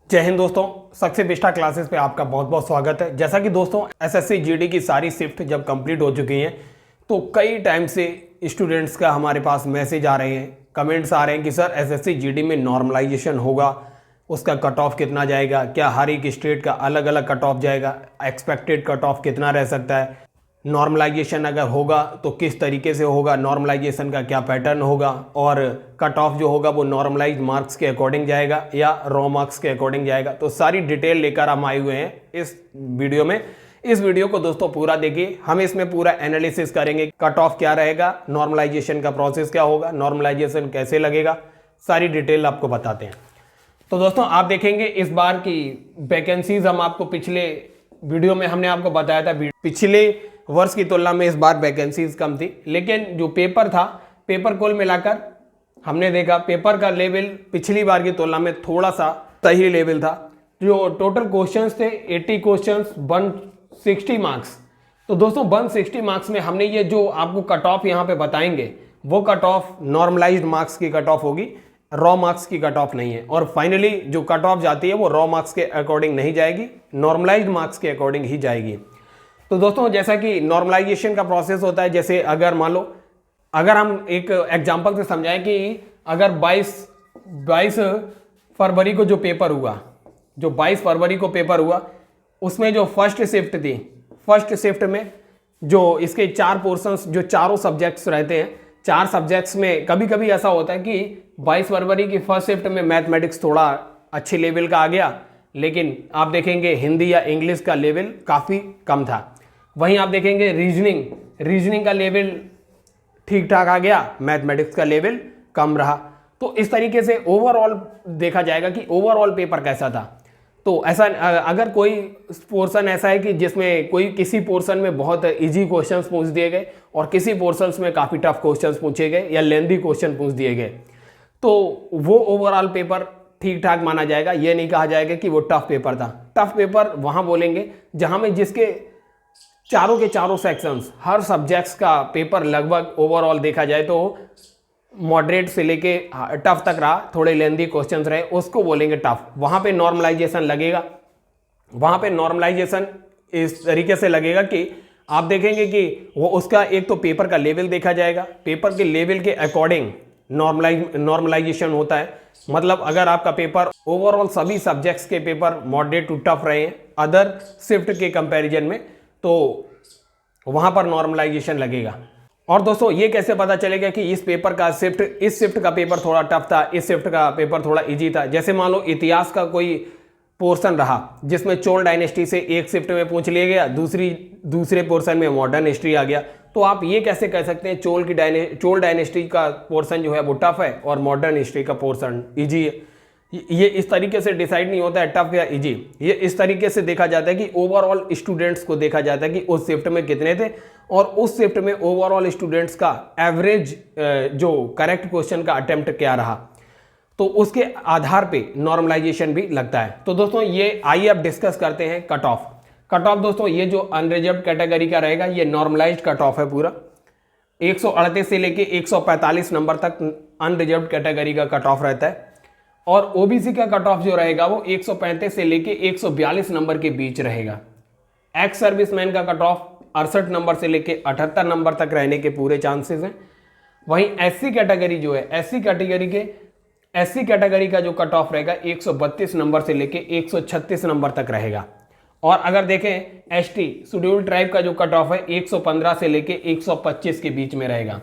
जय हिंद दोस्तों, success Vista classes पे आपका बहुत बहुत स्वागत है। जैसा कि दोस्तों एसएससी जीडी की सारी शिफ्ट जब कंप्लीट हो चुकी हैं तो कई टाइम से स्टूडेंट्स का हमारे पास मैसेज आ रहे हैं, कमेंट्स आ रहे हैं कि सर एसएससी जीडी में नॉर्मलाइजेशन होगा, उसका कट ऑफ कितना जाएगा, क्या हर एक स्टेट का अलग अलग कट ऑफ जाएगा, एक्सपेक्टेड कट ऑफ कितना रह सकता है, नॉर्मलाइजेशन अगर होगा तो किस तरीके से होगा, नॉर्मलाइजेशन का क्या पैटर्न होगा और कट ऑफ जो होगा वो नॉर्मलाइज मार्क्स के अकॉर्डिंग जाएगा या रॉ मार्क्स के अकॉर्डिंग जाएगा। तो सारी डिटेल लेकर हम आए हुए हैं इस वीडियो में। इस वीडियो को दोस्तों पूरा देखिए, हम इसमें पूरा एनालिसिस करेंगे, कट ऑफ क्या रहेगा, नॉर्मलाइजेशन का प्रोसेस क्या होगा, नॉर्मलाइजेशन कैसे लगेगा, सारी डिटेल आपको बताते हैं। तो दोस्तों आप देखेंगे इस बार की वैकेंसीज हम आपको पिछले वीडियो में हमने आपको बताया था, पिछले वर्ष की तुलना में इस बार वैकेंसीज कम थी, लेकिन जो पेपर था, पेपर कुल मिलाकर हमने देखा पेपर का लेवल पिछली बार की तुलना में थोड़ा सा सही लेवल था। जो टोटल क्वेश्चंस थे 80 क्वेश्चंस 160 मार्क्स। तो दोस्तों 160 मार्क्स में हमने ये जो आपको कट ऑफ यहाँ पे बताएंगे वो कट ऑफ नॉर्मलाइज्ड मार्क्स की कट ऑफ होगी, रॉ मार्क्स की कट ऑफ नहीं है। और फाइनली जो कट ऑफ जाती है वो रॉ मार्क्स के अकॉर्डिंग नहीं जाएगी, नॉर्मलाइज्ड मार्क्स के अकॉर्डिंग ही जाएगी। तो दोस्तों जैसा कि नॉर्मलाइजेशन का प्रोसेस होता है, जैसे अगर मान लो अगर हम एक एग्जांपल से समझाएं कि अगर 22 फरवरी को जो पेपर हुआ, जो 22 फरवरी को पेपर हुआ, उसमें जो फर्स्ट शिफ्ट थी, फर्स्ट शिफ्ट में जो इसके 4 पोर्शंस, जो चारों सब्जेक्ट्स रहते हैं, 4 सब्जेक्ट्स में कभी कभी ऐसा होता है कि 22 फरवरी की फर्स्ट शिफ्ट में मैथमेटिक्स थोड़ा अच्छे लेवल का आ गया, लेकिन आप देखेंगे हिंदी या इंग्लिश का लेवल काफ़ी कम था। वहीं आप देखेंगे रीजनिंग का लेवल ठीक ठाक आ गया, मैथमेटिक्स का लेवल कम रहा। तो इस तरीके से ओवरऑल देखा जाएगा कि ओवरऑल पेपर कैसा था। तो ऐसा अगर कोई पोर्शन ऐसा है कि जिसमें कोई किसी पोर्शन में बहुत इजी क्वेश्चंस पूछ दिए गए और किसी पोर्शंस में काफ़ी टफ क्वेश्चंस पूछे गए या लेंदी क्वेश्चन पूछ दिए गए, तो वो ओवरऑल पेपर ठीक ठाक माना जाएगा। ये नहीं कहा जाएगा कि वो टफ पेपर था। टफ पेपर वहाँ बोलेंगे जहाँ में जिसके चारों के चारों सेक्शंस, हर सब्जेक्ट्स का पेपर लगभग ओवरऑल देखा जाए तो मॉडरेट से लेके टफ तक रहा, थोड़े लेंदी क्वेश्चंस रहे, उसको बोलेंगे टफ। वहाँ पे नॉर्मलाइजेशन लगेगा। वहाँ पे नॉर्मलाइजेशन इस तरीके से लगेगा कि आप देखेंगे कि वो उसका एक तो पेपर का लेवल देखा जाएगा, पेपर के लेवल के अकॉर्डिंग नॉर्मलाइजेशन होता है। मतलब अगर आपका पेपर ओवरऑल सभी सब्जेक्ट्स के पेपर मॉडरेट टू टफ रहे हैं अदर शिफ्ट के कंपैरिजन में, तो वहां पर नॉर्मलाइजेशन लगेगा। और दोस्तों ये कैसे पता चलेगा कि इस पेपर का शिफ्ट, इस शिफ्ट का पेपर थोड़ा टफ था, इस शिफ्ट का पेपर थोड़ा इजी था। जैसे मान लो इतिहास का कोई पोर्शन रहा जिसमें चोल डायनेस्टी से एक शिफ्ट में पूछ लिया गया, दूसरे पोर्शन में मॉडर्न हिस्ट्री आ गया, तो आप ये कैसे कह सकते हैं चोल डायनेस्टी का पोर्शन जो है वो टफ है और मॉडर्न हिस्ट्री का पोर्शन इजी है। ये इस तरीके से डिसाइड नहीं होता है टफ या इजी। ये इस तरीके से देखा जाता है कि ओवरऑल स्टूडेंट्स को देखा जाता है कि उस शिफ्ट में कितने थे और उस शिफ्ट में ओवरऑल स्टूडेंट्स का एवरेज जो करेक्ट क्वेश्चन का अटेम्प्ट क्या रहा, तो उसके आधार पे नॉर्मलाइजेशन भी लगता है। तो दोस्तों ये आइए अब डिस्कस करते हैं कट ऑफ। कट ऑफ दोस्तों ये जो अनरिजर्व्ड कैटेगरी का रहेगा ये नॉर्मलाइज्ड कट ऑफ है पूरा। 138 से लेके 145 नंबर तक अनरिजर्व्ड कैटेगरी का कट ऑफ रहता है और ओबीसी का कट ऑफ जो रहेगा वो 135 से लेके 142 नंबर के बीच रहेगा। एक्स सर्विसमैन का कट ऑफ 68 नंबर से लेके 78 नंबर तक रहने के पूरे चांसेस हैं। वहीं एससी कैटेगरी जो है, एससी कैटेगरी का जो कट ऑफ रहेगा 132 नंबर से लेके 136 नंबर तक रहेगा। और अगर देखें एसटी शेड्यूल्ड ट्राइब का जो कट ऑफ है 115 से लेके 125 के बीच में रहेगा।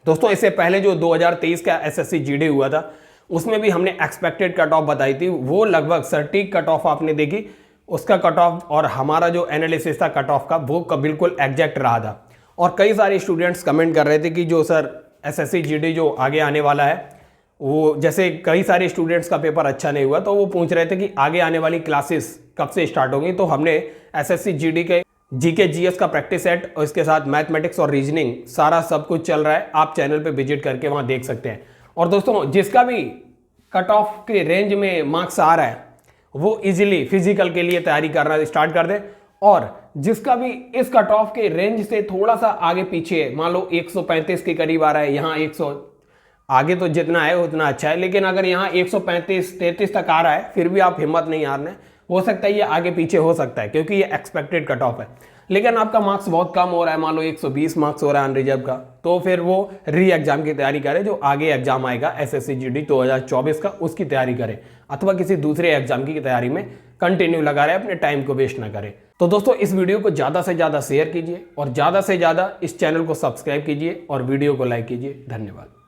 दोस्तों इससे पहले जो 2023 का एसएससी जीडी हुआ था उसमें भी हमने एक्सपेक्टेड कट ऑफ बताई थी, वो लगभग सटीक कट ऑफ आपने देखी, उसका कट ऑफ और हमारा जो एनालिसिस था कट ऑफ का वो बिल्कुल एग्जैक्ट रहा था। और कई सारे स्टूडेंट्स कमेंट कर रहे थे कि जो सर एसएससी जीडी जो आगे आने वाला है, वो जैसे कई सारे स्टूडेंट्स का पेपर अच्छा नहीं हुआ तो वो पूछ रहे थे कि आगे आने वाली क्लासेस कब से स्टार्ट होंगी। तो हमने एसएससी जीडी के जीके जीएस का प्रैक्टिस सेट और इसके साथ मैथमेटिक्स और रीजनिंग सारा सब कुछ चल रहा है, आप चैनल पे विजिट करके वहाँ देख सकते हैं। और दोस्तों जिसका भी कट ऑफ के रेंज में मार्क्स आ रहा है वो इजीली फिजिकल के लिए तैयारी करना स्टार्ट कर दे, और जिसका भी इस कट ऑफ के रेंज से थोड़ा सा आगे पीछे है, मान लो 135 के करीब आ रहा है, यहाँ आगे तो जितना है उतना अच्छा है, लेकिन अगर यहाँ 135-33 तक आ रहा है फिर भी आप हिम्मत नहीं हारना है। हो सकता है ये आगे पीछे हो सकता है क्योंकि ये एक्सपेक्टेड कट ऑफ है, लेकिन आपका मार्क्स बहुत कम हो रहा है, मान लो 120 मार्क्स हो रहा है अनरिजर्व का, तो फिर वो री एग्जाम की तैयारी करें, जो आगे एग्जाम आएगा एसएससी जीडी 2024 का, उसकी तैयारी करें, अथवा किसी दूसरे एग्जाम की तैयारी में कंटिन्यू लगा रहे, अपने टाइम को वेस्ट ना करें। तो दोस्तों इस वीडियो को ज़्यादा से ज़्यादा शेयर कीजिए और ज़्यादा से ज़्यादा इस चैनल को सब्सक्राइब कीजिए और वीडियो को लाइक कीजिए। धन्यवाद।